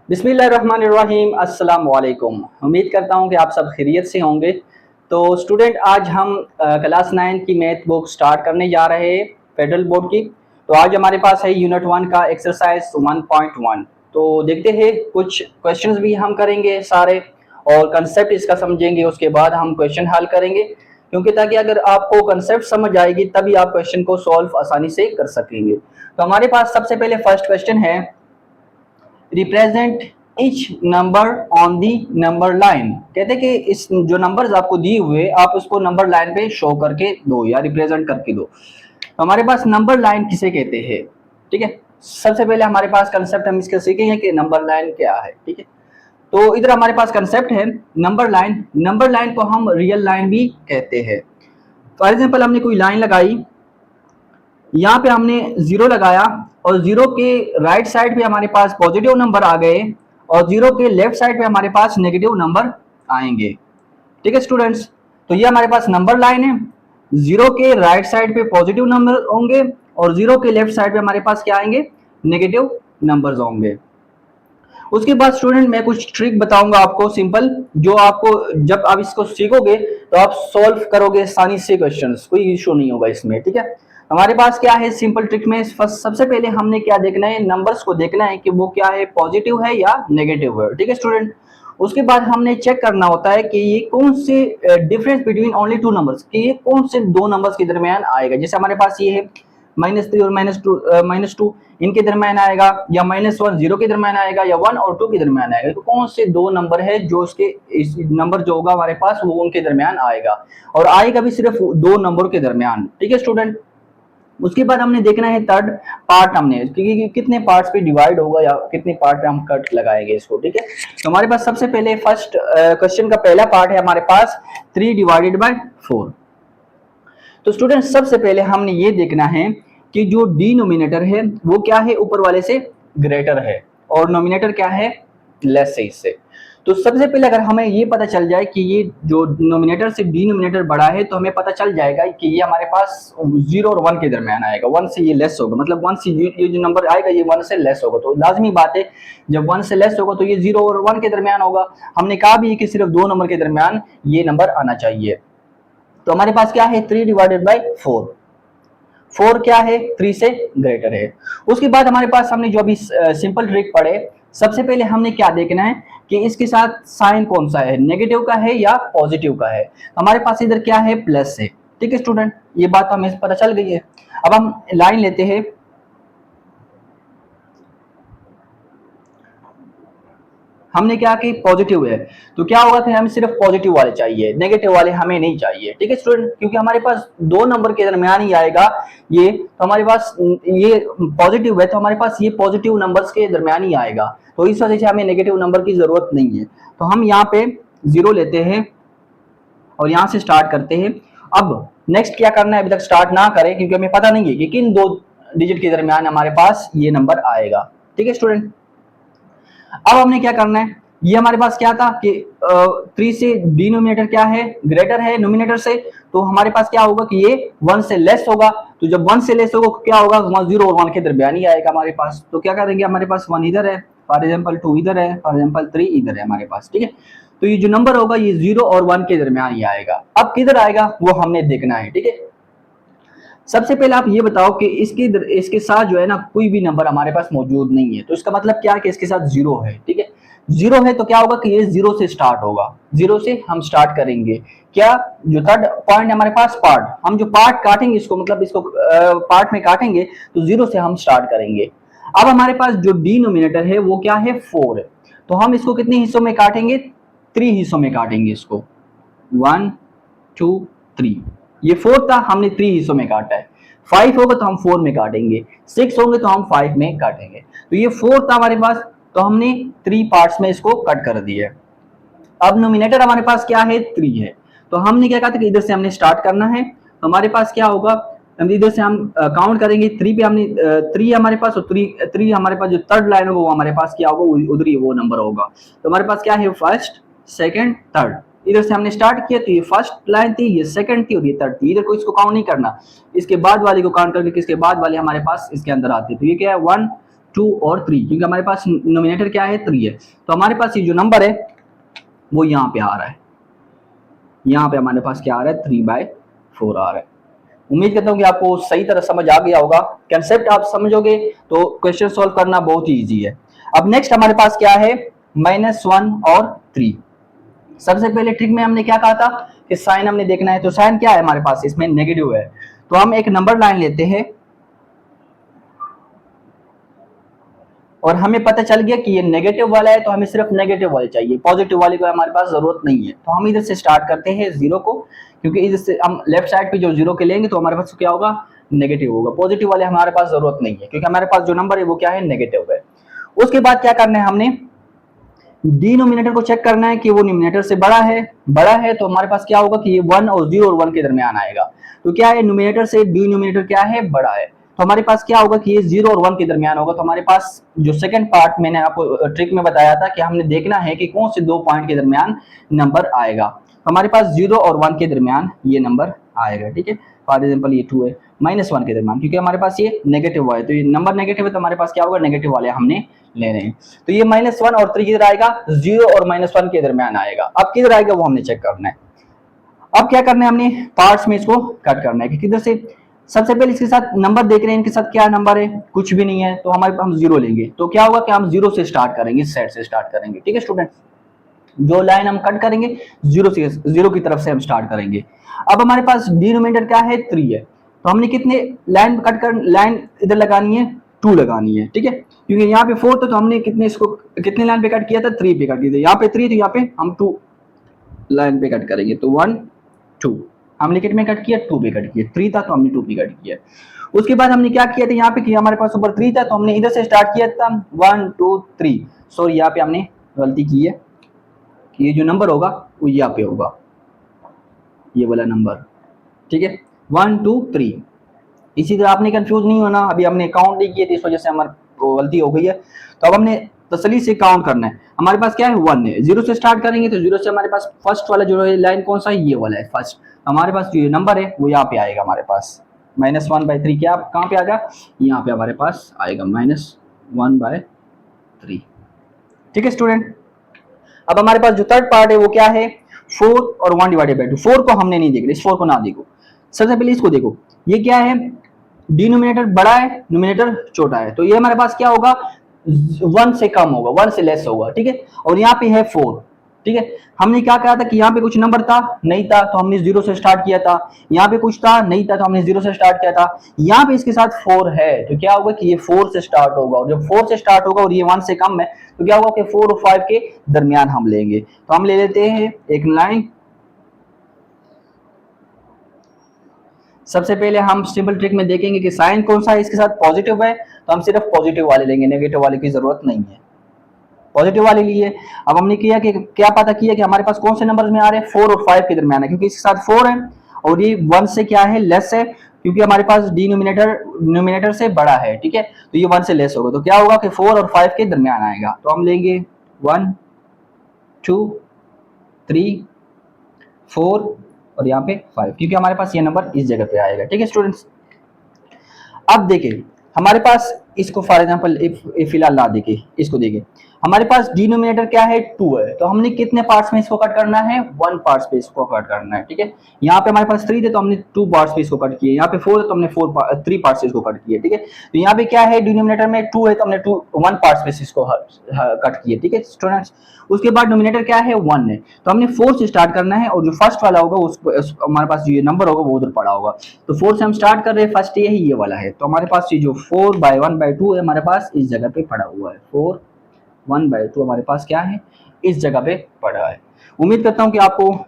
बिस्मिल्लाहिर्रहमानिर्रहीम अस्सलाम वालेकुम। उम्मीद करता हूँ कि आप सब खैरियत से होंगे। तो स्टूडेंट आज हम क्लास 9 की मैथ बुक स्टार्ट करने जा रहे हैं फेडरल बोर्ड की। तो आज हमारे पास है यूनिट 1 का एक्सरसाइज 1.1। तो देखते हैं, कुछ क्वेश्चंस भी हम करेंगे सारे और कंसेप्ट इसका समझेंगे, उसके बाद हम क्वेश्चन हल करेंगे, क्योंकि ताकि अगर आपको कंसेप्ट समझ आएगी तभी आप क्वेश्चन को सॉल्व आसानी से कर सकेंगे। तो हमारे पास सबसे पहले फर्स्ट क्वेश्चन है, represent etch number on the number line. कहते हैं कि इस जो नंबर्स आपको दिए हुए आप उसको नंबर लाइन पे शो करके दो या रिप्रेजेंट करके दो। तो हमारे पास नंबर लाइन किसे कहते हैं, ठीक है। सबसे पहले हमारे पास कंसेप्ट हम इसका सीखेंगे कि नंबर लाइन क्या है, ठीक है। तो इधर हमारे पास कंसेप्ट है नंबर लाइन। नंबर लाइन को हम रियल लाइन भी कहते हैं। फॉर एग्जाम्पल हमने कोई लाइन लगाई, यहाँ पे हमने जीरो लगाया और जीरो के राइट साइड पे हमारे पास पॉजिटिव नंबर आ गए और जीरो के लेफ्ट साइड पे हमारे पास नेगेटिव नंबर आएंगे, ठीक है स्टूडेंट्स। तो ये हमारे पास नंबर लाइन है। जीरो के राइट साइड पे पॉजिटिव नंबर होंगे और जीरो के लेफ्ट साइड पे हमारे पास क्या आएंगे, नेगेटिव नंबर्स होंगे। उसके बाद स्टूडेंट मैं कुछ ट्रिक बताऊंगा आपको सिंपल, जो आपको जब आप इसको सीखोगे तो आप सॉल्व करोगे आसानी से क्वेश्चंस, कोई इशू नहीं होगा इसमें, ठीक है। हमारे पास क्या है सिंपल ट्रिक में, सबसे पहले हमने क्या देखना है, नंबर्स को देखना है कि वो क्या है, पॉजिटिव है या नेगेटिव है, ठीक है स्टूडेंट। उसके बाद हमने चेक करना होता है कि ये कौन से difference between only two numbers, कि ये कौन से दो नंबर्स के दरमियान आएगा। जैसे हमारे पास ये है -3 और -2 इनके दरमियान आएगा, या -1 0 के दरमियान आएगा, या 1 और 2 के दरमियान आएगा। तो कौन से दो नंबर है जो उसके इस नंबर जो होगा हमारे पास वो उनके दरमियान आएगा, और आएगा भी सिर्फ दो नंबर के दरमियान, ठीक है स्टूडेंट। उसके बाद हमने देखना है थर्ड पार्ट, हमने कि कितने पार्ट्स पे डिवाइड होगा या कितने पार्ट पे हम कट लगाएंगे इसको, ठीक है। तो हमारे पास सबसे पहले फर्स्ट क्वेश्चन का पहला पार्ट है हमारे पास 3/4। तो स्टूडेंट सबसे पहले हमने ये देखना है कि जो डिनोमिनेटर है वो क्या है, ऊपर वाले से ग्रेटर है, और नोमिनेटर क्या है, लेस है इससे। तो सबसे पहले अगर हमें ये पता चल जाए कि ये जो नोमिनेटर से डिनोमिनेटर बड़ा है, तो हमें पता चल जाएगा कि ये हमारे पास 0 और 1 के दरमियान आएगा, 1 से ये लेस होगा, मतलब 1 से ये जो नंबर आएगा ये 1 से लेस होगा। तो लाजमी बात है जब 1 से लेस होगा तो ये 0 और 1 के दरमियान होगा। हमने कहा भी कि सिर्फ दो नंबर के दरमियान ये नंबर आना चाहिए। तो हमारे पास क्या है 3/4, 4 क्या है, 3 से ग्रेटर है। उसके बाद हमारे पास हमने जो अभी सिंपल ट्रिक पढ़े, सबसे पहले हमने क्या देखना है कि इसके साथ साइन कौन सा है, नेगेटिव का है या पॉजिटिव का है। हमारे पास इधर क्या है, प्लस है, ठीक है स्टूडेंट, ये बात हमें पता चल गई है। अब हम लाइन लेते हैं, हमने क्या कि पॉजिटिव है, तो क्या होगा कि हमें सिर्फ पॉजिटिव वाले चाहिए, नेगेटिव वाले हमें नहीं चाहिए, ठीक है स्टूडेंट, क्योंकि हमारे पास दो नंबर के दरमियान ही आएगा ये। तो हमारे पास ये पॉजिटिव है तो हमारे पास ये पॉजिटिव नंबर्स के दरमियान ही आएगा, तो इस वजह से हमें नेगेटिव नंबर की जरूरत नहीं है। तो हम यहाँ पे 0 लेते हैं और यहाँ से स्टार्ट करते हैं। अब नेक्स्ट क्या करना है, अभी तक स्टार्ट ना करें क्योंकि हमें पता नहीं है कि किन दो डिजिट के दरमियान हमारे पास ये नंबर आएगा, ठीक है स्टूडेंट। अब हमने क्या करना है, ये हमारे पास क्या था कि 3 से डिनोमिनेटर क्या है, ग्रेटर है नोमिनेटर से, तो हमारे पास क्या होगा कि ये 1 से लेस होगा। तो जब 1 से लेस होगा क्या होगा, 0 और 1 के दरमियान ही आएगा हमारे पास। तो क्या करेंगे, हमारे पास 1 इधर है, फॉर एग्जाम्पल 2 इधर है, फॉर एग्जाम्पल 3 इधर है हमारे पास, ठीक है। तो ये जो नंबर होगा ये 0 और 1 के दरमियान ही आएगा। अब किधर आएगा वो हमने देखना है, ठीक है। सबसे पहले आप ये बताओ कि इसके साथ जो है ना कोई भी नंबर हमारे पास मौजूद नहीं है, तो इसका मतलब क्या है कि इसके साथ 0 है, ठीक है। 0 है तो क्या होगा कि ये 0 से स्टार्ट होगा, 0 से हम स्टार्ट करेंगे। क्या जो थर्ड पॉइंट है हमारे पास पार्ट, हम जो पार्ट काटेंगे इसको, मतलब इसको पार्ट में काटेंगे तो 0 से हम स्टार्ट करेंगे। अब हमारे पास जो डिनोमिनेटर है वो क्या है, 4 है, तो हम इसको कितने हिस्सों में काटेंगे, 3 हिस्सों में काटेंगे इसको, 1 2 3। ये 4 था, हमने 3 हिस्सों में काटा है। 5 होगा तो हम 4 में काटेंगे, 6 होंगे तो हम 5 में काटेंगे। तो ये 4 था हमारे पास, तो हमने 3 पार्ट्स में इसको कट कर दिया। अब नोमिनेटर हमारे पास क्या है, 3 है, तो हमने क्या कहा था कि इधर से हमने स्टार्ट करना है। तो हमारे पास क्या होगा, इधर से हम काउंट करेंगे, 3 पे हमने 3 हमारे पास, और 3 हमारे पास जो थर्ड लाइन होगा वो हमारे पास क्या होगा, उधर ही वो नंबर होगा। तो हमारे पास क्या है, फर्स्ट सेकंड थर्ड, इधर से हमने स्टार्ट किया तो ये फर्स्ट लाइन थी, ये सेकंड थी और ये थर्ड थी। इधर को इसको काउंट नहीं करना, इसके बाद वाली को काउंट करके इसके बाद वाले हमारे पास इसके अंदर आते। तो ये क्या है, 1 2 और 3, क्योंकि हमारे पास नोमिनेटर क्या है 3 है, तो हमारे पास ये जो नंबर है वो यहाँ पे आ रहा है, यहाँ पे हमारे पास क्या आ रहा है 3/4 आ रहा है। उम्मीद करता हूँ कि आपको सही तरह समझ आ गया होगा, कंसेप्ट आप समझोगे तो क्वेश्चन सॉल्व करना बहुत ही ईजी है। अब नेक्स्ट हमारे पास क्या है -1 और 3। सबसे पहले ट्रिक में हमने क्या कहा था कि साइन हमने देखना है, तो साइन क्या है हमारे पास इसमें नेगेटिव है, तो हम एक नंबर लाइन लेते हैं और हमें पता चल गया कि ये नेगेटिव वाला है, तो हमें सिर्फ नेगेटिव वाले चाहिए, पॉजिटिव वाले को हमारे पास जरूरत नहीं है। तो हम इधर से स्टार्ट करते हैं जीरो को, क्योंकि इधर से हम लेफ्ट साइड पे जो जीरो के लेंगे तो हमारे पास क्या होगा नेगेटिव होगा, पॉजिटिव वाले हमारे पास जरूरत नहीं है क्योंकि हमारे पास जो नंबर है वो क्या है नेगेटिव है। उसके बाद क्या करना है हमने डिनोमिनेटर को चेक करना है कि वो न्यूमिनेटर से बड़ा है तो हमारे पास क्या होगा कि ये 1 और 0 और 1 के दरमियान आएगा। तो क्या है न्यूमिनेटर से डिनोमिनेटर क्या है बड़ा है, तो हमारे पास क्या होगा कि ये 0 और 1 के दरमियान होगा। तो हमारे पास जो सेकंड पार्ट मैंने आपको ट्रिक में बताया था कि हमने देखना है कि कौन से दो पॉइंट के दरमियान नंबर आएगा, तो हमारे पास 0 और 1 के दरमियान ये नंबर आएगा। ठीक है, फॉर एग्जाम्पल ये 2 है, -1 के दरमियान, क्योंकि हमारे पास ये नेगेटिव है, तो ये नंबर नेगेटिव है तो हमारे पास क्या होगा नेगेटिव वाले हमने ले रहे हैं। तो ये -1 और 3 किधर आएगा 0 और -1 के दरमियान आएगा। अब किधर आएगा वो हमने चेक करना है। अब क्या करना है हमने पार्ट्स में इसको कट करना है कि किधर से, सबसे पहले इसके साथ नंबर देख रहे हैं, इनके साथ क्या नंबर है कुछ भी नहीं है, तो हमारे हम 0 लेंगे, तो क्या होगा कि हम 0 से स्टार्ट करेंगे, इस साइड से स्टार्ट करेंगे। ठीक है स्टूडेंट, जो लाइन हम कट करेंगे 0 की तरफ से हम स्टार्ट करेंगे। अब हमारे पास डिनोमिनेटर क्या है 3 है, तो हमने कितने लाइन कट कर लाइन इधर लगानी है 2 लगानी है। ठीक है, क्योंकि यहाँ पे 4 था तो हमने कितने इसको कितने लाइन पे कट किया था 3 पे कट किया था, यहाँ पे 3 तो यहाँ पे हम 2 लाइन पे कट करेंगे, तो 1 2 हमने कितने में कट किया 2 पे कट किया, 3 था तो हमने 2 पे कट किया। उसके बाद हमने क्या किया था यहाँ पे कि हमारे पास ऊपर 3 था तो हमने इधर से स्टार्ट किया था 1 2 3, सॉरी यहाँ पे हमने गलती की है कि ये जो नंबर होगा वो यहाँ पे होगा, ये वाला नंबर। ठीक है 1 2 3, इसी तरह आपने कंफ्यूज नहीं होना, अभी हमने काउंट नहीं किए थे इस वजह से हमारी गलती हो गई है। तो अब हमने तसली से काउंट करना है। हमारे पास क्या है 1 है, 0 से स्टार्ट करेंगे तो 0 से हमारे पास फर्स्ट वाला जो लाइन कौन सा है ये वाला है फर्स्ट, हमारे पास जो ये नंबर है वो यहाँ पे आएगा हमारे पास -1/3, क्या कहाँ पे आएगा यहाँ पे हमारे पास आएगा -1/3। ठीक है स्टूडेंट, अब हमारे पास जो थर्ड पार्ट है वो क्या है 4 और 1/2। 4 को हमने नहीं देखना, इस 4 को ना देखो, सबसे पहले इसको देखो, ये क्या है डिनोमिनेटर बड़ा है न्यूमिनेटर छोटा है, तो ये हमारे पास क्या होगा 1 से कम होगा, 1 से लेस होगा। ठीक है, और यहाँ पे है 4। ठीक है, हमने क्या कहा था कि यहाँ पे कुछ नंबर था नहीं था तो हमने 0 से स्टार्ट किया था, यहाँ पे कुछ था नहीं था तो हमने 0 से स्टार्ट किया था, यहाँ पे इसके साथ 4 है तो क्या होगा कि ये 4 से स्टार्ट होगा, और जब 4 से स्टार्ट होगा और ये 1 से कम है तो क्या होगा कि 4 और 5 के दरमियान हम लेंगे। तो हम ले लेते हैं एक लाइन, सबसे पहले हम सिंपल ट्रिक में देखेंगे कि साइन कौन सा है इसके साथ पॉजिटिव है, तो हम सिर्फ पॉजिटिव वाले लेंगे, नेगेटिव वाले की जरूरत नहीं है, पॉजिटिव वाले लिए। अब हमने किया कि क्या पता किया कि हमारे पास कौन से नंबर्स में आ रहे हैं 4 और 5 के दरमियान है, क्योंकि इसके साथ 4 है और ये 1 से क्या है लेस है, क्योंकि हमारे पास डिनोमिनेटर से बड़ा है। ठीक है, तो ये 1 से लेस होगा, तो क्या होगा कि 4 और 5 के दरमियान आएगा। तो हम लेंगे 1 2 3 4 और यहाँ पे 5, क्योंकि हमारे पास ये नंबर इस जगह पे आएगा। ठीक है स्टूडेंट्स, अब देखिए हमारे पास इसको फॉर एग्जांपल फिलहाल ला देखिए, इसको देखिए हमारे पास डिनोमिनेटर क्या है 2 है, तो हमने कितने पार्ट्स में इसको कट करना है 1 पार्ट्स पे इसको कट करना है। ठीक है, यहाँ पे हमारे पास 3 थे तो हमने 2 पार्ट्स पे इसको कट किए, यहाँ पे 4 है तो हमने 3 पार्ट्स से इसको कट किए। ठीक है, तो यहाँ पे क्या है डिनोमिनेटर में 2 है तो हमने 1 पार्ट्स पे इसको कट किए। ठीक है स्टूडेंट्स, उसके बाद डिनोमिनेटर क्या है 1 है तो हमने 4 से स्टार्ट करना है, और जो फर्स्ट वाला होगा उसको हमारे पास जो ये नंबर होगा वो उधर पड़ा होगा, तो 4 से हम स्टार्ट कर रहे हैं, फर्स्ट ये वाला है, तो हमारे पास ये जो 4/1/2 है हमारे पास इस जगह पे पड़ा हुआ है, 4/1/2 हमारे पास क्या है इस जगह पे पड़ा है। उम्मीद करता हूं कि आपको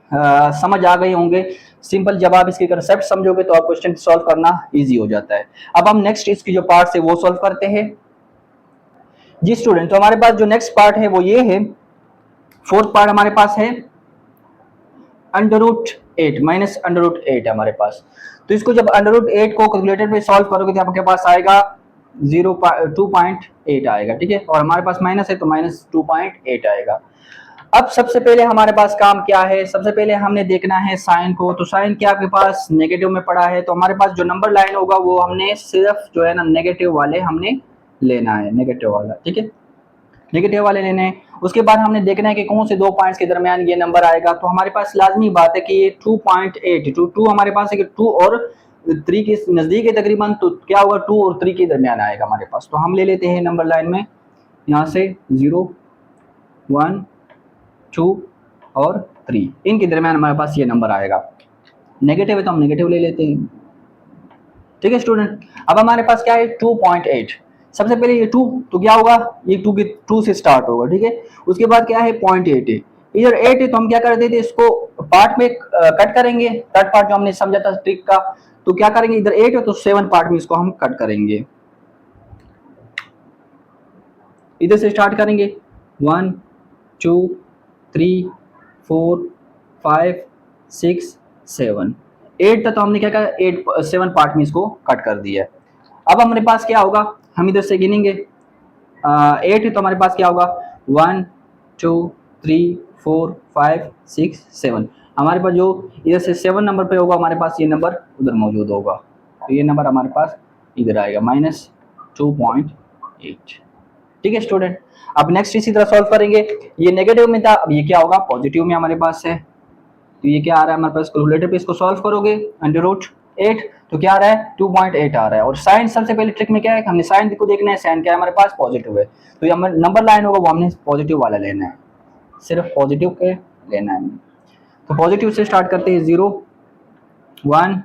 समझ आ गए होंगे। सिंपल जब आप इसके कंसेप्ट समझोगे तो आप क्वेश्चन सॉल्व करना इजी हो जाता है। अब हम नेक्स्ट इसकी जो पार्ट है वो सॉल्व करते हैं। जी स्टूडेंट, तो हमारे पास जो नेक्स्ट पार्ट है वो ये है, फोर्थ पार्ट हमारे पास है √8 -√8 हमारे पास। तो इसको जब √8 को कैलकुलेटर पे सॉल्व करोगे तो आपके पास आएगा 2.8 आएगा। ठीक है, और हमारे पास माइनस है तो -2.8 आएगा। अब सबसे पहले हमारे पास काम क्या है, सबसे पहले हमने देखना है साइन को, तो साइन क्या आपके पास नेगेटिव में पड़ा है, तो हमारे पास जो नंबर लाइन होगा वो हमने सिर्फ जो है ना नेगेटिव वाले हमने लेना है, नेगेटिव वाला, ठीक है, नेगेटिव वाले लेने हैं। उसके बाद हमने देखना है कि कौन से दो पॉइंट्स के दरमियान ये नंबर आएगा। तो हमारे पास लाजमी बात है कि ये 2.8 टू हमारे पास है कि 2 और 3 के नजदीक है तकरीबन, तो क्या होगा 2 और 3 के दरमियान आएगा हमारे पास। तो हम ले लेते हैं नंबर लाइन में यहाँ से 0 1 2 और 3, इनके दरमियान हमारे पास ये नंबर आएगा। नेगेटिव है तो हम नेगेटिव ले लेते हैं, ठीक है स्टूडेंट। अब हमारे पास क्या है 2.8, सबसे पहले ये 2, तो क्या होगा ये 2 से स्टार्ट होगा, ठीक है। उसके बाद क्या है 0.8 है, इधर 8 है तो हम क्या कर देते हैं इसको पार्ट में कट करेंगे, थर्ड पार्ट जो हमने समझा था ट्रिक का। तो क्या करेंगे, इधर 8 है तो 7 पार्ट में इसको हम कट करेंगे, इधर से स्टार्ट करेंगे 1 2 3 4 5 6 7 8 तक तो हमने क्या करा 7 पार्ट में इसको कट कर दिया है। अब हमारे पास क्या होगा, हम इधर से गिनेंगे 8 है तो हमारे पास क्या होगा 1 2 3 4 5 6 7, हमारे पास जो इधर से 7 नंबर पे होगा हमारे पास ये नंबर उधर मौजूद होगा, तो ये नंबर हमारे पास इधर आएगा -2.8, ठीक है स्टूडेंट। अब नेक्स्ट इसी तरह सॉल्व करेंगे, ये नेगेटिव में था, अब ये क्या होगा पॉजिटिव में हमारे पास है। तो ये क्या आ रहा है हमारे पास, कैलकुलेटर पे इसको सॉल्व करोगे √8 तो क्या आ रहा है 2.8 आ रहा है। और साइन सबसे पहले ट्रिक में क्या है, हमने साइन को देखना है, साइन क्या है हमारे पास पॉजिटिव है, तो ये हमारा नंबर लाइन होगा वो हमने पॉजिटिव वाला लेना है, सिर्फ पॉजिटिव के लेना है। तो पॉजिटिव से स्टार्ट करते हैं 0 1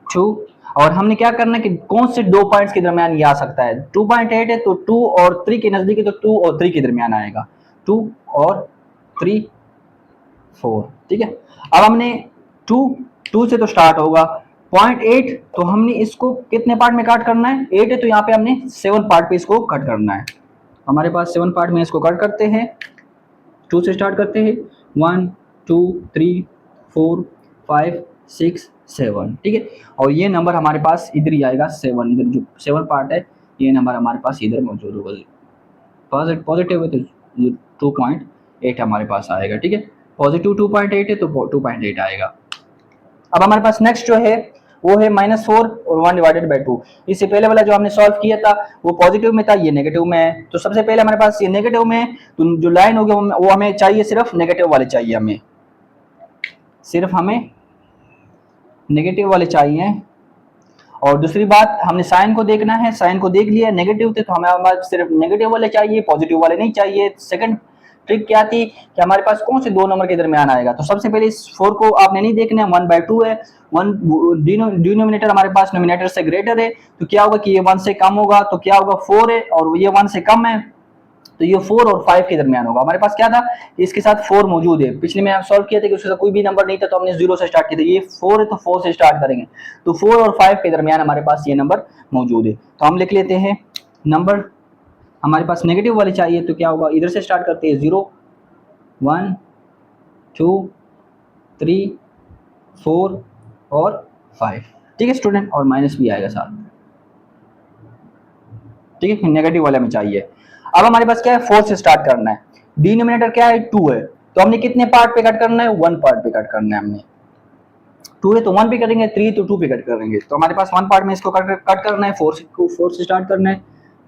2, और हमने क्या करना है कि कौन से दो पॉइंट्स के दरमियान ये आ सकता है, 2.8 है तो 2 और 3 के नजदीक है तो 2 और 3 के दरमियान आएगा, 2 और 3 4, ठीक है। अब हमने 2 से तो स्टार्ट होगा 0.8, तो हमने इसको कितने पार्ट में काट करना है, 8 है तो यहाँ पे हमने 7 पार्ट पे इसको कट करना है। हमारे पास 7 पार्ट में इसको कट करते हैं, 2 से स्टार्ट करते हैं 1 2 3 4 5 6 7, ठीक है। और ये नंबर हमारे पास इधर ही आएगा 7, इधर जो 7 पार्ट है ये नंबर हमारे पास इधर मौजूद होगा, पॉजिटिव है तो 2.8 हमारे पास आएगा, ठीक है। पॉजिटिव 2.8 है तो 2.8 आएगा। अब हमारे पास नेक्स्ट जो है वो है -4 और 1/2। इससे पहले वाला जो हमने सॉल्व किया था वो पॉजिटिव में था, ये नेगेटिव में है। तो सबसे पहले हमारे पास ये नेगेटिव में है, तो जो लाइन होगी वो हमें चाहिए सिर्फ नेगेटिव वाले चाहिए, हमें सिर्फ हमें नेगेटिव वाले चाहिए। और दूसरी बात हमने साइन को देखना है, साइन को देख लिया नेगेटिव थे तो हमें सिर्फ नेगेटिव वाले चाहिए, पॉजिटिव वाले नहीं चाहिए। सेकंड ट्रिक क्या थी कि हमारे पास कौन से दो नंबर के दरमियान आएगा, तो सबसे पहले इस 4 को आपने नहीं देखना है, 1/2 है, 1 डिनोमिनेटर हमारे पास नोमिनेटर से ग्रेटर है, तो क्या होगा कि ये 1 से कम होगा, तो क्या होगा 4 है और ये 1 से कम है, तो ये 4 और 5 के दरमियान होगा। हमारे पास क्या था इसके साथ 4 मौजूद है, पिछले में हम सॉल्व किया था कि उसके साथ कोई भी नंबर नहीं था तो हमने 0 से स्टार्ट किया था, ये 4 है तो 4 से स्टार्ट करेंगे, तो 4 और 5 के दरमियान हमारे पास ये नंबर मौजूद है। तो हम लिख लेते हैं नंबर हमारे पास नेगेटिव वाले चाहिए, तो क्या होगा इधर से स्टार्ट करते हैं 0 1 2 3 4 और 5, ठीक है स्टूडेंट, और माइनस भी आएगा साथ, ठीक है, नेगेटिव वाले में चाहिए। अब हमारे पास क्या है 4 से स्टार्ट करना है, डिनोमिनेटर क्या है 2 है, तो हमने कितने पार्ट पे कट करना है 1 पार्ट पे कट करना है, हमने 2 है तो 1 पे करेंगे, 3 तो 2 पे कट करेंगे, तो हमारे पास 1 पार्ट में इसको कट करना है, 4 से स्टार्ट करना है,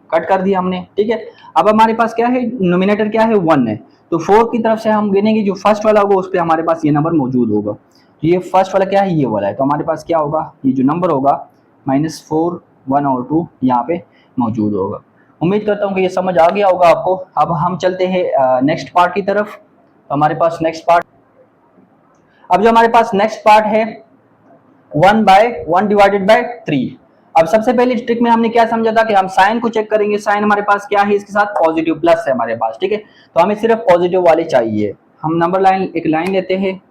कट कर दिया हमने, ठीक है। अब हमारे पास क्या है नोमिनेटर क्या है 1 है, तो 4 की तरफ से हम गिनेंगे, जो फर्स्ट वाला होगा उस पर हमारे पास ये नंबर मौजूद होगा, तो ये फर्स्ट वाला क्या है ये वाला है, तो हमारे पास क्या होगा ये जो नंबर होगा -4 1 और 2 यहाँ पे मौजूद होगा। उम्मीद करता हूँ कि ये समझ आ गया होगा आपको। अब हम चलते हैं नेक्स्ट पार्ट की तरफ। तो हमारे पास नेक्स्ट पार्ट, अब जो हमारे पास नेक्स्ट पार्ट है 1/1/3। अब सबसे पहले ट्रिक में हमने क्या समझा था कि हम साइन को चेक करेंगे, साइन हमारे पास क्या है इसके साथ पॉजिटिव प्लस है हमारे पास, ठीक है, तो हमें सिर्फ पॉजिटिव वाले चाहिए। हम नंबर लाइन एक लाइन लेते हैं,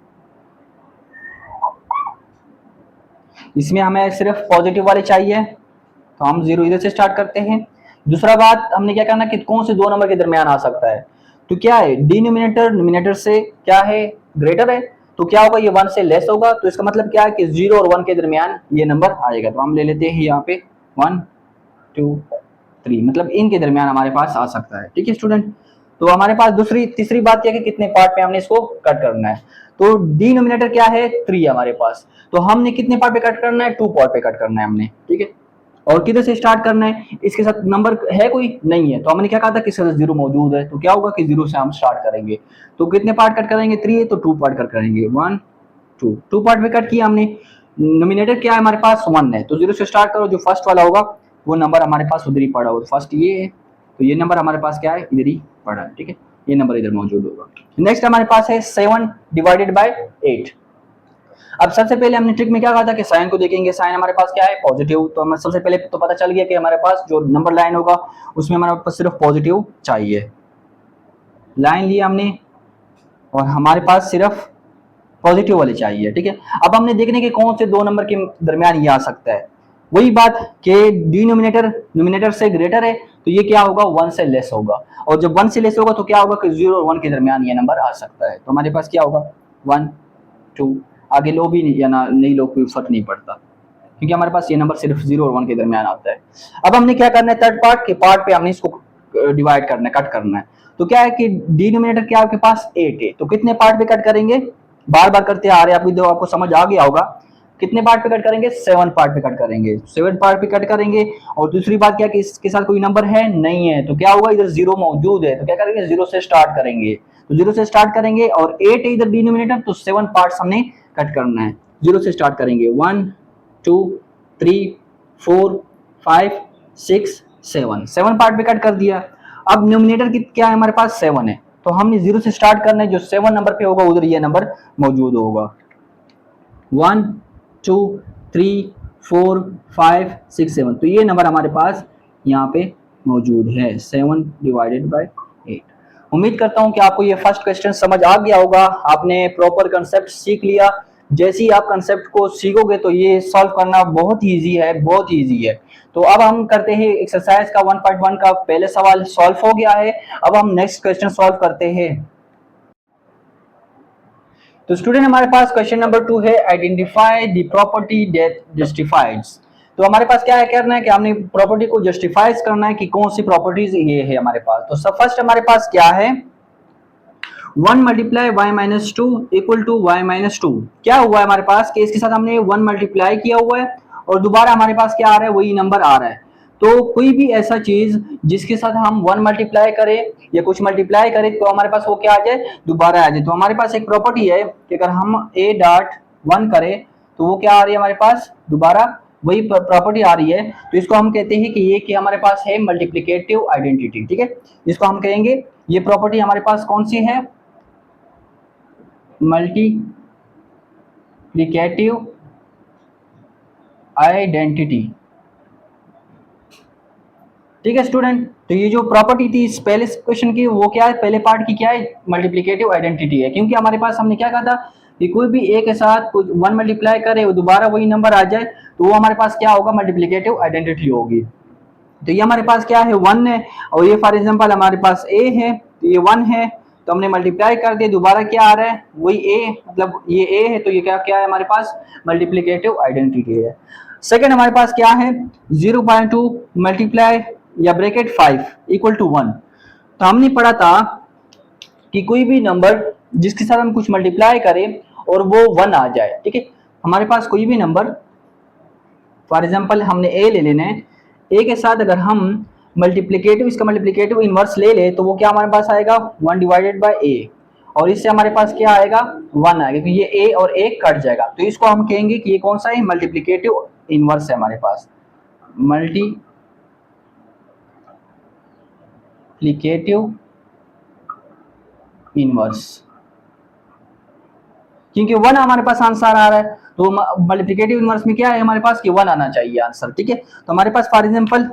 इसमें हमें सिर्फ पॉजिटिव वाले चाहिए, तो हम 0 इधर से स्टार्ट करते हैं। दूसरा बात हमने क्या करना कि कौन से दो नंबर के दरमियान आ सकता है, तो क्या है डिनोमिनेटर नोमिनेटर से क्या है ग्रेटर है, तो क्या होगा ये 1 से लेस होगा, तो इसका मतलब क्या है कि 0 और 1 के दरमियान ये नंबर आएगा। तो हम ले लेते हैं यहाँ पे 1 2 3, मतलब इनके दरमियान हमारे पास आ सकता है, ठीक है स्टूडेंट। तो हमारे पास तीसरी बात क्या है कि कितने पार्ट में हमने इसको कट करना है, तो डिनोमिनेटर क्या है 3 हमारे पास, तो हमने कितने पार्ट पे कट करना है 2 पार्ट पे कट करना है हमने, ठीक है। और किधर से स्टार्ट करना है, इसके साथ नंबर है कोई नहीं है, तो हमने क्या कहा था कि इसके साथ जीरो मौजूद है, तो क्या होगा कि जीरो से हम स्टार्ट करेंगे। तो कितने पार्ट कट करेंगे, 3 है तो 2 पार्ट कट करेंगे, 1 2 पार्ट में कट किया हमने। नोमिनेटर क्या है हमारे पास 1 है, तो जीरो से स्टार्ट करो, जो फर्स्ट वाला होगा वो नंबर हमारे पास उधर ही पड़ा होगा, फर्स्ट ये है, तो ये नंबर हमारे पास क्या है, इधर ही पड़ा है, ठीक है, ये नंबर इधर मौजूद होगा। नेक्स्ट हमारे पास है 7 डिवाइडेड बाय 8। अब सबसे पहले हमने ट्रिक में क्या कहा था कि साइन को देखेंगे, साइन हमारे पास क्या है पॉजिटिव, तो हमें सबसे पहले तो पता चल गया कि हमारे पास जो नंबर लाइन होगा उसमें हमारे पास सिर्फ पॉजिटिव चाहिए, लाइन लिया हमने और हमारे पास सिर्फ पॉजिटिव वाले चाहिए, ठीक है। अब हमने देखने के कौन से दो नंबर के दरमियान ये आ सकता है, वही बात कि डिनोमिनेटर नोमिनेटर से ग्रेटर है, तो ये क्या होगा 1 से लेस होगा, और जब 1 से लेस होगा तो क्या होगा कि 0 और 1 के दरमियान ये नंबर आ सकता है, तो हमारे पास क्या होगा 1 2, आगे लो भी नहीं या ना नहीं लो कोई फर्क नहीं पड़ता, क्योंकि हमारे पास ये नंबर सिर्फ 0 और 1 के दरमियान आता है। अब हमने क्या करना है, थर्ड पार्ट के पार्ट पे हमने इसको डिवाइड करना है, कट करना है, तो क्या है कि डिनोमिनेटर क्या आपके पास 8 है, तो कितने पार्ट पे कट करेंगे, बार बार करते आ रहे हैं, आपको समझ आ गया होगा, कितने पार्ट पे कट करेंगे 7 पार्ट पे कट करेंगे, 7 पार्ट पे कट करेंगे। और दूसरी बात क्या कि इसके साथ कोई नंबर है नहीं है, तो क्या होगा इधर 0 मौजूद है, तो क्या करेंगे 0 से स्टार्ट करेंगे, तो 0 से स्टार्ट करेंगे और 8 है इधर डिनोमिनेटर, तो 7 पार्ट्स हमने कट करना है, 0 से स्टार्ट करेंगे, 1 2 3 4 5 6 7 पार्ट पे कट कर दिया। अब न्यूमिनेटर की क्या है हमारे पास 7 है, तो हमने 0 से स्टार्ट करना है, जो 7 नंबर पे होगा उधर ये नंबर मौजूद होगा, 1 2 3 4 5 6 7, तो ये नंबर हमारे पास यहाँ पे मौजूद है 7 डिवाइडेड बाय 8। उम्मीद करता हूँ कि आपको ये फर्स्ट क्वेश्चन समझ आ गया होगा, आपने प्रॉपर कंसेप्ट सीख लिया। जैसे ही आप कंसेप्ट को सीखोगे तो ये सॉल्व करना बहुत ईजी है, बहुत ईजी है। तो अब हम करते हैं एक्सरसाइज का 1.1 का पहले सवाल सॉल्व हो गया है, अब हम नेक्स्ट क्वेश्चन सॉल्व करते हैं। तो स्टूडेंट हमारे पास क्वेश्चन नंबर 2 है, identify the property that justifies. तो हमारे पास क्या है करना है कि हमने प्रॉपर्टी को जस्टिफाइज करना है कि कौन सी प्रॉपर्टीज ये है हमारे पास। तो सब फर्स्ट हमारे पास क्या है, 1 multiply y minus two equal to y minus two. क्या हुआ है हमारे पास कि इसके साथ हमने 1 मल्टीप्लाई किया हुआ है और दोबारा हमारे पास क्या आ रहा है, वही नंबर आ रहा है। तो कोई भी ऐसा चीज जिसके साथ हम 1 मल्टीप्लाई करें या कुछ मल्टीप्लाई करें तो हमारे पास वो क्या आ जाए, दोबारा आ जाए। तो हमारे पास एक प्रॉपर्टी है कि अगर हम a डॉट 1 करें तो वो क्या आ रही है हमारे पास, दोबारा वही प्रॉपर्टी आ रही है। तो इसको हम कहते हैं कि ये कि हमारे पास है मल्टीप्लिकेटिव आइडेंटिटी, ठीक है। इसको हम कहेंगे ये प्रॉपर्टी हमारे पास कौन सी है, मल्टीप्लिकेटिव आइडेंटिटी, ठीक है स्टूडेंट। तो ये जो प्रॉपर्टी थी इस पहले क्वेश्चन की वो क्या है, पहले पार्ट की क्या है, मल्टीप्लिकेटिव आइडेंटिटी है, क्योंकि हमारे पास हमने क्या कहा था कि कोई भी ए के साथ कुछ 1 मल्टीप्लाई करे वो दोबारा वही नंबर आ जाए तो वो हमारे पास क्या होगा, मल्टीप्लिकेटिव आइडेंटिटी होगी। तो ये हमारे पास क्या है 1 है और ये फॉर एग्जांपल हमारे पास ए है, तो ये 1 है, तो हमने मल्टीप्लाई कर दिया, दोबारा क्या आ रहा है वही ए, मतलब ये ए है, तो ये क्या क्या है हमारे पास मल्टीप्लिकेटिव आइडेंटिटी है। सेकंड हमारे पास क्या है 0.2 मल्टीप्लाई या ब्रैकेट 5 इक्वल टू 1। तो हमने पढ़ा था कि कोई भी नंबर जिसके साथ हम कुछ मल्टीप्लाई करें और वो 1 आ जाए, ठीक है। हमारे पास कोई भी नंबर फॉर एग्जांपल हमने ए ले लेना है, ए के साथ अगर हम मल्टीप्लिकेटिव इसका मल्टीप्लिकेटिव इनवर्स ले ले तो वो क्या हमारे पास आएगा 1 डिवाइडेड बाय ए, और इससे हमारे पास क्या आएगा 1 आएगा, क्योंकि ये ए और ए कट जाएगा। तो इसको हम कहेंगे कि ये कौन सा है, मल्टीप्लिकेटिव इनवर्स है हमारे पास, मल्टीप्लिकेटिव इनवर्स, क्योंकि 1 हमारे पास आंसर आ रहा है तो मल्टीप्लिकेटिव इनवर्स में क्या है हमारे पास कि 1 आना चाहिए आंसर, ठीक है। तो हमारे पास फॉर एग्जांपल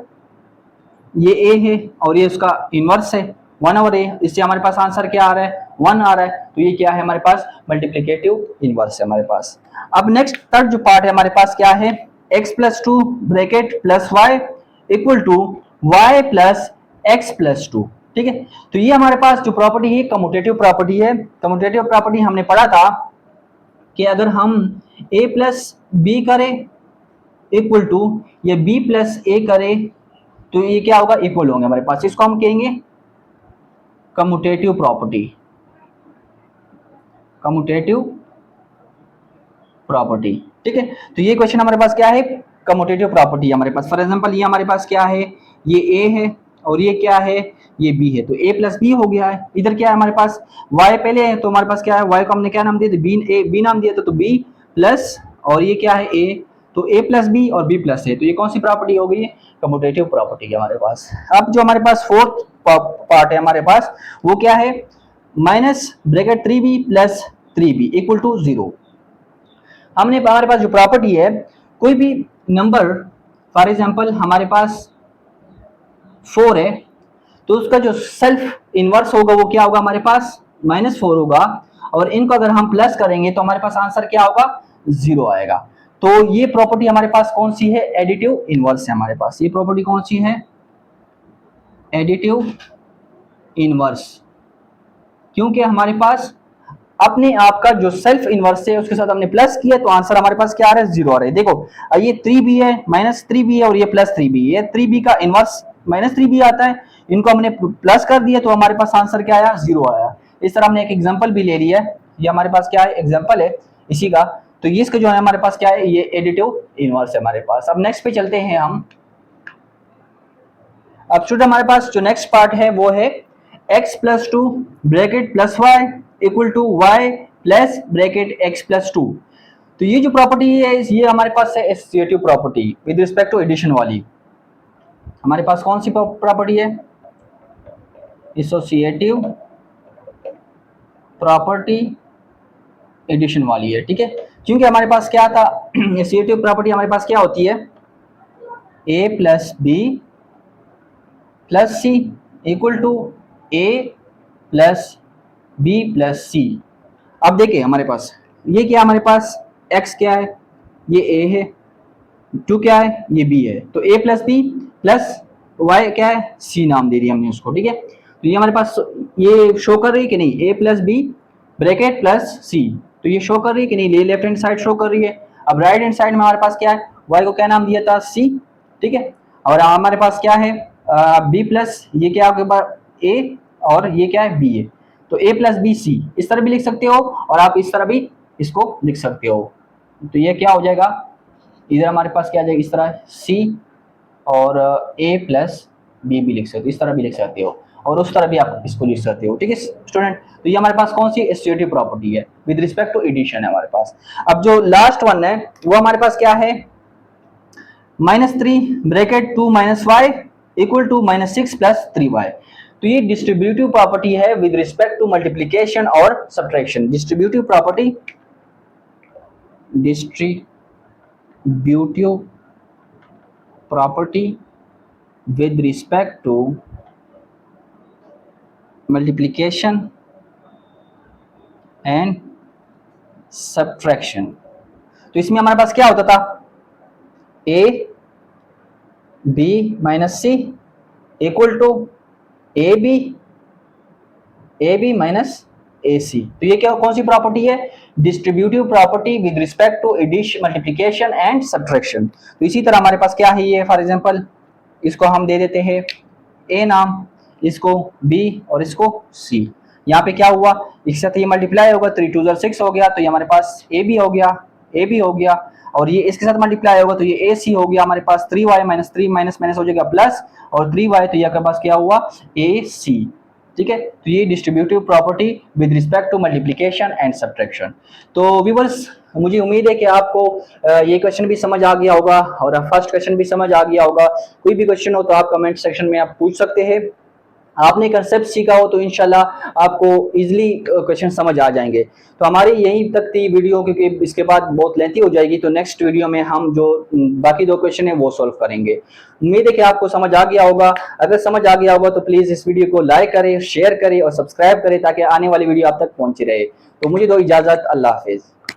ये a है और ये उसका इनवर्स है 1 और a, इससे हमारे पास आंसर क्या आ रहा है 1 आ रहा है, तो ये क्या है हमारे पास मल्टीप्लिकेटिव इनवर्स है हमारे पास। अब नेक्स्ट थर्ड जो पार्ट है हमारे पास क्या है, x प्लस 2 bracket plus y equal to y plus x plus 2, ठीक है। तो ये हमारे पास जो प्रॉपर्टी है कम्यूटेटिव प्रॉपर्टी है। कम्यूटेटिव प्रॉपर्टी हमने पढ़ा था कि अगर हम a प्लस बी करें इक्वल टू या b प्लस ए करें तो ये क्या होगा, इक्वल होंगे हमारे पास, इसको हम कहेंगे कम्यूटेटिव प्रॉपर्टी, कम्यूटेटिव प्रॉपर्टी, ठीक है। तो ये क्वेश्चन हमारे पास क्या है कम्यूटेटिव प्रॉपर्टी हमारे पास। फॉर एग्जांपल ये हमारे पास क्या है, ये ए है और ये क्या है, ये बी है, तो ए प्लस बी हो गया है। इधर क्या है हमारे पास, वाई पहले है तो हमारे पास क्या है, वाई को हमने क्या नाम दिया, बी नाम दिया था, तो बी प्लस और ये क्या है ए, तो ए प्लस बी और बी प्लस ए, तो ये कौन सी प्रॉपर्टी हो गई, कम्यूटेटिव प्रॉपर्टी है हमारे पास। अब जो हमारे पास फोर्थ पार्ट है हमारे पास, वो क्या है, minus bracket 3b plus 3b equal to 0। हमने हमारे पास जो प्रॉपर्टी है, कोई भी नंबर फॉर एग्जांपल हमारे पास 4 है, तो उसका जो सेल्फ इनवर्स होगा वो क्या होगा हमारे पास, -4 होगा, और इनको अगर हम प्लस करेंगे तो हमारे पास आंसर क्या होगा, 0 आएगा। तो ये प्रॉपर्टी हमारे पास कौन सी है, एडिटिव इनवर्स है हमारे पास। ये प्रॉपर्टी कौन सी है, एडिटिव इनवर्स, क्योंकि हमारे पास अपने आप का जो सेल्फ इनवर्स है उसके साथ हमने प्लस किया, तो आंसर हमारे पास क्या आ रहा है, 0 आ रहा है। देखो ये 3b है, -3b है और ये +3b, ये 3b का इनवर्स -3b आता है, इनको हमने प्लस कर दिया तो हमारे पास आंसर क्या आया, 0 आया। इस तरह हमने एक एग्जांपल भी ले लिया है, ये हमारे पास क्या है, एग्जांपल है इसी का, तो ये इसका जो है हमारे पास क्या है, ये एडिटिव इनवर्स है हमारे पास। अब नेक्स्ट पे चलते हैं हम। अब स्टूडेंट हमारे पास जो नेक्स्ट पार्ट है वो है x + 2 bracket +y equal to y plus bracket x + 2। तो ये जो प्रॉपर्टी है ये हमारे पास है associative property with respect to addition वाली। हमारे पास कौन सी प्रॉपर्टी है, एसोसिएटिव प्रॉपर्टी एडिशन वाली है, ठीक है। क्योंकि हमारे पास क्या था, एसोसिएटिव प्रॉपर्टी हमारे पास क्या होती है, a + b + c equal to a + b + c। अब देखिए हमारे पास ये क्या, हमारे पास x क्या है, ये a है, 2 क्या है, ये b है, तो a + b + y क्या है, c नाम दे दिया हमने उसको, ठीक है। तो ये हमारे पास ये शो कर रही है कि नहीं, a + b bracket plus c, तो ये शो कर रही है कि नहीं, ये लेफ्ट हैंड साइड शो कर रही है। अब राइट हैंड साइड में हमारे पास क्या है, y को क्या नाम दिया था, c, ठीक है। और हमारे पास क्या है, b प्लस ये क्या होगा, a और ये क्या है, b है, तो a + b c इस तरह भी लिख सकते हो और आप इस तरह भी इसको लिख सकते हो। तो ये क्या हो जाएगा, इधर हमारे पास क्या आ जाएगा, इस तरह c और a + b भी लिख सकते हो, इस तरह भी लिख सकते हो और उस तरह भी आप इसको लिख सकते हो, ठीक है स्टूडेंट। तो ये हमारे पास कौन सी एसोसिएटिव प्रॉपर्टी है विद रिस्पेक्ट टू एडिशन है हमारे पास। अब जो लास्ट वन है वो हमारे पास क्या है, -3 bracket 2 - y equal to -6 + 3y। तो ये डिस्ट्रीब्यूटिव प्रॉपर्टी है विद रिस्पेक्ट टू मल्टीप्लिकेशन और subtraction. Distributive property, distributive property with respect to multiplication and subtraction. तो इसमें हमारे पास क्या होता था, a b - c equal to ab ac। तो ये क्या, कौन सी प्रॉपर्टी है, distributive property with respect to addition, multiplication and subtraction. तो इसी तरह हमारे पास क्या है, ये फॉर एग्जांपल इसको हम दे देते हैं a नाम, इसको b और इसको c। यहाँ पे क्या हुआ, इसके साथ ये मल्टीप्लाई होगा, 3 × 2 = 6 हो गया, तो ये हमारे पास ab हो गया, और ये इसके साथ मल्टीप्लाई होगा तो ये ac हो गया हमारे पास, 3y - 3 माइनस हो जाएगा प्लस और 3y, तो ये आपके पास क्या हुआ, ac, ठीक है। तो ये distributive property with respect to multiplication and subtraction. तो व्यूअर्स मुझे उम्मीद है कि आपको ये क्वेश्चन भी समझ आ गया होगा और फर्स्ट क्वेश्चन भी समझ आ गया होगा। कोई भी क्वेश्चन हो तो आप कमेंट सेक्शन में आप पूछ सकते हैं। आपने कंसेप्ट सीखा हो तो इंशाल्लाह आपको इजीली क्वेश्चन समझ आ जाएंगे। तो हमारी यहीं तक थी वीडियो, क्योंकि इसके बाद बहुत लेंथी हो जाएगी, तो नेक्स्ट वीडियो में हम जो बाकी 2 क्वेश्चन है वो सॉल्व करेंगे। उम्मीद है कि आपको समझ आ गया होगा। अगर समझ आ गया होगा तो प्लीज इस वीडियो को लाइक करें, शेयर करें और सब्सक्राइब करें ताकि आने वाली वीडियो आप तक पहुंची रहे। तो मुझे दो इजाजत, अल्लाह हाफिज।